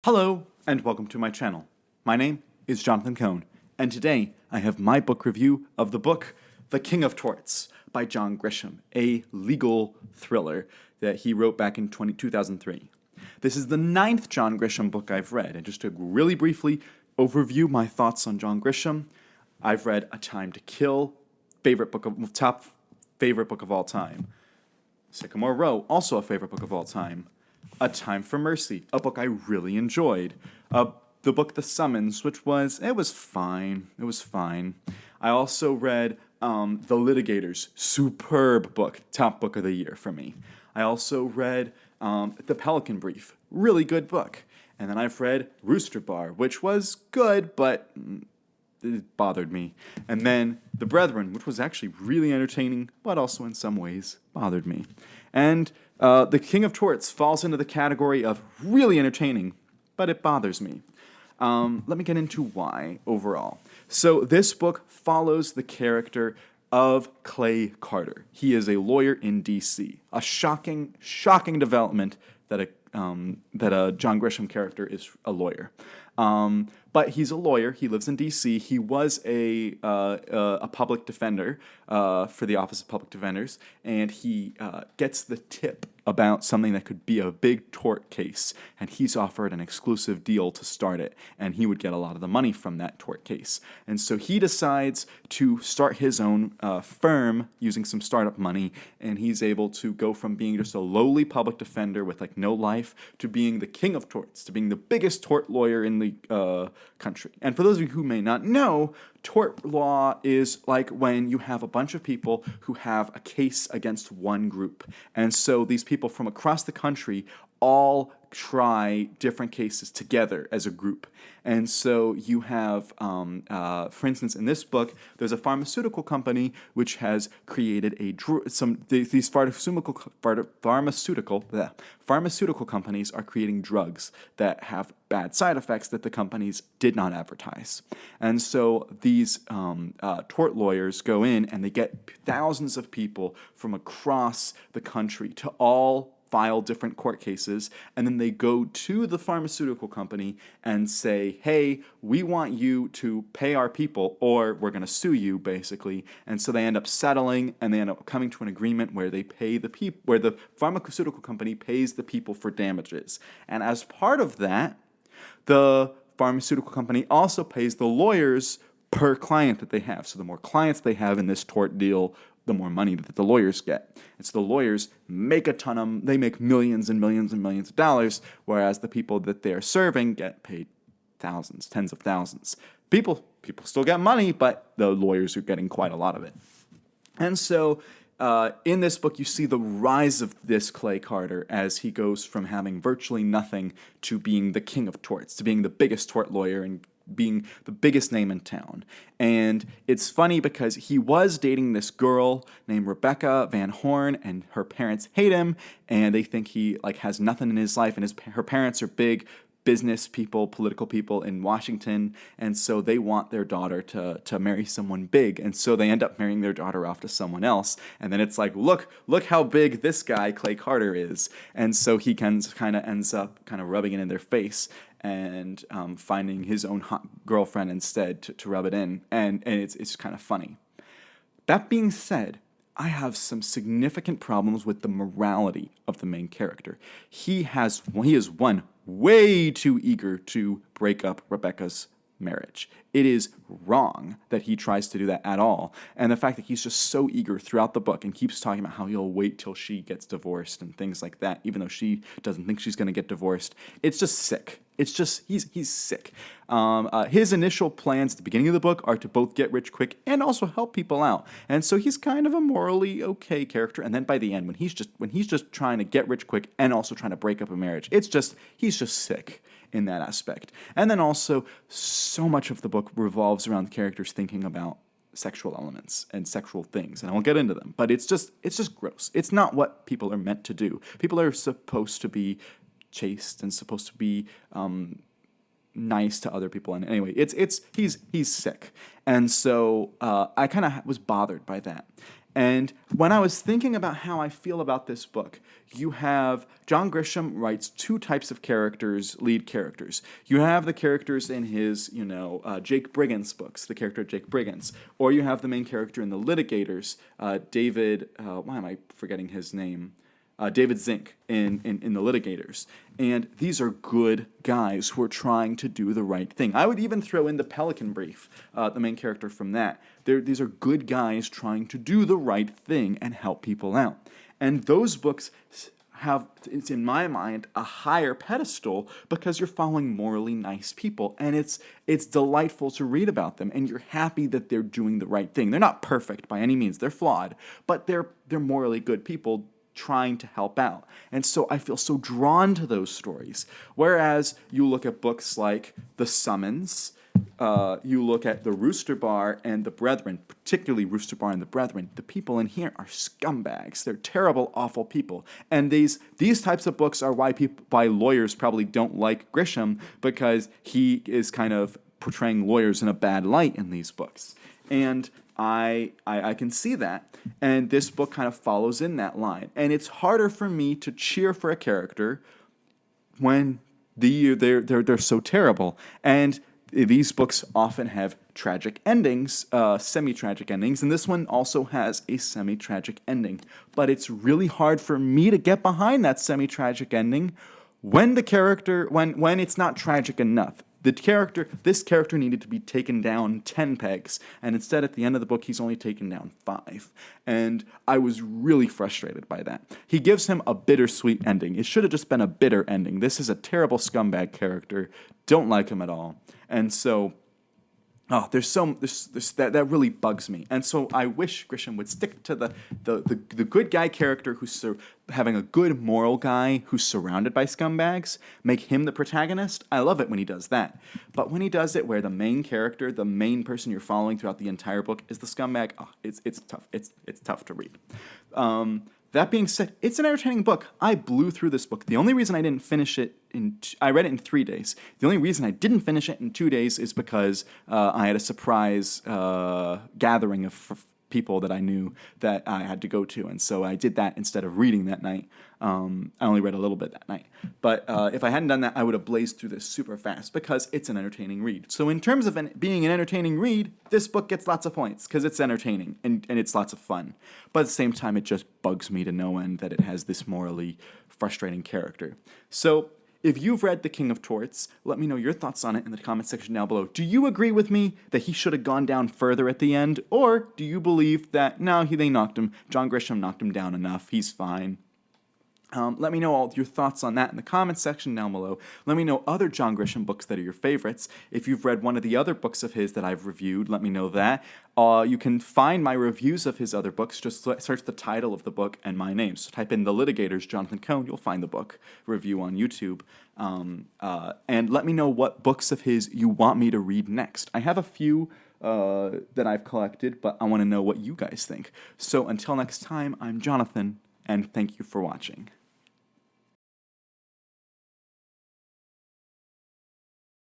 Hello, and welcome to my channel. My name is Jonathan Cohn, and today I have my book review of the book The King of Torts by John Grisham, a legal thriller that he wrote back in 2003. This is the 9th John Grisham book I've read, and just to really briefly overview my thoughts on John Grisham, I've read A Time to Kill, top favorite book of all time. Sycamore Row, also a favorite book of all time. A Time for Mercy, a book I really enjoyed. The book The Summons, which was fine. It was fine. I also read The Litigators, superb book, top book of the year for me. I also read The Pelican Brief, really good book. And then I've read Rooster Bar, which was good, but it bothered me. And then The Brethren, which was actually really entertaining, but also in some ways bothered me. And The King of Torts falls into the category of really entertaining, but it bothers me. Let me get into why overall. So this book follows the character of Clay Carter. He is a lawyer in D.C. A shocking development that a John Grisham character is a lawyer. But he's a lawyer. He lives in D.C. He was a public defender for the Office of Public Defenders, and he gets the tip about something that could be a big tort case, and he's offered an exclusive deal to start it, and he would get a lot of the money from that tort case. And so he decides to start his own firm using some startup money, and he's able to go from being just a lowly public defender with like no life to being the king of torts, to being the biggest tort lawyer in the country. And for those of you who may not know, tort law is like when you have a bunch of people who have a case against one group. And so these people from across the country all try different cases together as a group. And so you have, for instance, in this book, there's a pharmaceutical company which has created these pharmaceutical companies are creating drugs that have bad side effects that the companies did not advertise. And so these tort lawyers go in and they get thousands of people from across the country to all file different court cases, and then they go to the pharmaceutical company and say, hey, we want you to pay our people or we're going to sue you, basically. And so they end up settling, and they end up coming to an agreement where they pay the people, where the pharmaceutical company pays the people for damages. And as part of that, the pharmaceutical company also pays the lawyers per client that they have. So the more clients they have in this tort deal, the more money that the lawyers get. And so the lawyers make they make millions and millions and millions of dollars, whereas the people that they're serving get paid thousands, tens of thousands. People still get money, but the lawyers are getting quite a lot of it. And so in this book, you see the rise of this Clay Carter as he goes from having virtually nothing to being the king of torts, to being the biggest tort lawyer and being the biggest name in town. And it's funny because he was dating this girl named Rebecca Van Horn, and her parents hate him, and they think he has nothing in his life, and her parents are big business people, political people in Washington, and so they want their daughter to marry someone big, and so they end up marrying their daughter off to someone else, and then it's like, look how big this guy, Clay Carter, is, and so he ends up rubbing it in their face, and finding his own hot girlfriend instead to rub it in, and it's kind of funny. That being said, I have some significant problems with the morality of the main character. He is way too eager to break up Rebecca's marriage. It is wrong that he tries to do that at all. And the fact that he's just so eager throughout the book and keeps talking about how he'll wait till she gets divorced and things like that, even though she doesn't think she's going to get divorced, it's just sick. It's just, he's sick. His initial plans at the beginning of the book are to both get rich quick and also help people out. And so he's kind of a morally okay character. And then by the end, when he's just trying to get rich quick and also trying to break up a marriage, he's just sick in that aspect. And then also, so much of the book revolves around the characters thinking about sexual elements and sexual things, and I won't get into them, but it's just gross. It's not what people are meant to do. People are supposed to be chaste and supposed to be nice to other people, and anyway, he's sick, and so I kind of was bothered by that. And when I was thinking about how I feel about this book, you have John Grisham writes two types of characters, lead characters. You have the characters in his, Jake Brigance books, the character Jake Brigance, or you have the main character in the Litigators, David. Why am I forgetting his name? David Zink in the Litigators. And these are good guys who are trying to do the right thing. I would even throw in the Pelican Brief, the main character from that. These are good guys trying to do the right thing and help people out. And those books have, it's in my mind, a higher pedestal because you're following morally nice people, and it's delightful to read about them, and you're happy that they're doing the right thing. They're not perfect by any means, they're flawed, but they're morally good people trying to help out. And so I feel so drawn to those stories. Whereas you look at books like The Summons, you look at The Rooster Bar and The Brethren, particularly Rooster Bar and The Brethren, the people in here are scumbags. They're terrible, awful people. And these types of books are why lawyers probably don't like Grisham, because he is kind of portraying lawyers in a bad light in these books. And I can see that, and this book kind of follows in that line. And it's harder for me to cheer for a character when they're so terrible. And these books often have tragic endings, semi-tragic endings, and this one also has a semi-tragic ending. But it's really hard for me to get behind that semi-tragic ending when when it's not tragic enough. This character needed to be taken down 10 pegs, and instead at the end of the book, he's only taken down 5. And I was really frustrated by that. He gives him a bittersweet ending. It should have just been a bitter ending. This is a terrible scumbag character. Don't like him at all. And so, that really bugs me. And so I wish Grisham would stick to the good guy character who's having a good moral guy who's surrounded by scumbags, make him the protagonist. I love it when he does that. But when he does it where the main character, the main person you're following throughout the entire book is the scumbag, it's tough. It's tough to read. That being said, it's an entertaining book. I blew through this book. The only reason I didn't finish it I read it in 3 days. The only reason I didn't finish it in 2 days is because I had a surprise gathering of people that I knew that I had to go to, and so I did that instead of reading that night. I only read a little bit that night. But if I hadn't done that, I would have blazed through this super fast because it's an entertaining read. So in terms of being an entertaining read, this book gets lots of points because it's entertaining and it's lots of fun. But at the same time, it just bugs me to no end that it has this morally frustrating character. So if you've read The King of Torts, let me know your thoughts on it in the comment section down below. Do you agree with me that he should have gone down further at the end? Or do you believe that, no, John Grisham knocked him down enough, he's fine? Let me know all your thoughts on that in the comments section down below. Let me know other John Grisham books that are your favorites. If you've read one of the other books of his that I've reviewed, let me know that. You can find my reviews of his other books. Just search the title of the book and my name. So type in The Litigators, Jonathan Cohn. You'll find the book review on YouTube. And let me know what books of his you want me to read next. I have a few that I've collected, but I want to know what you guys think. So until next time, I'm Jonathan, and thank you for watching.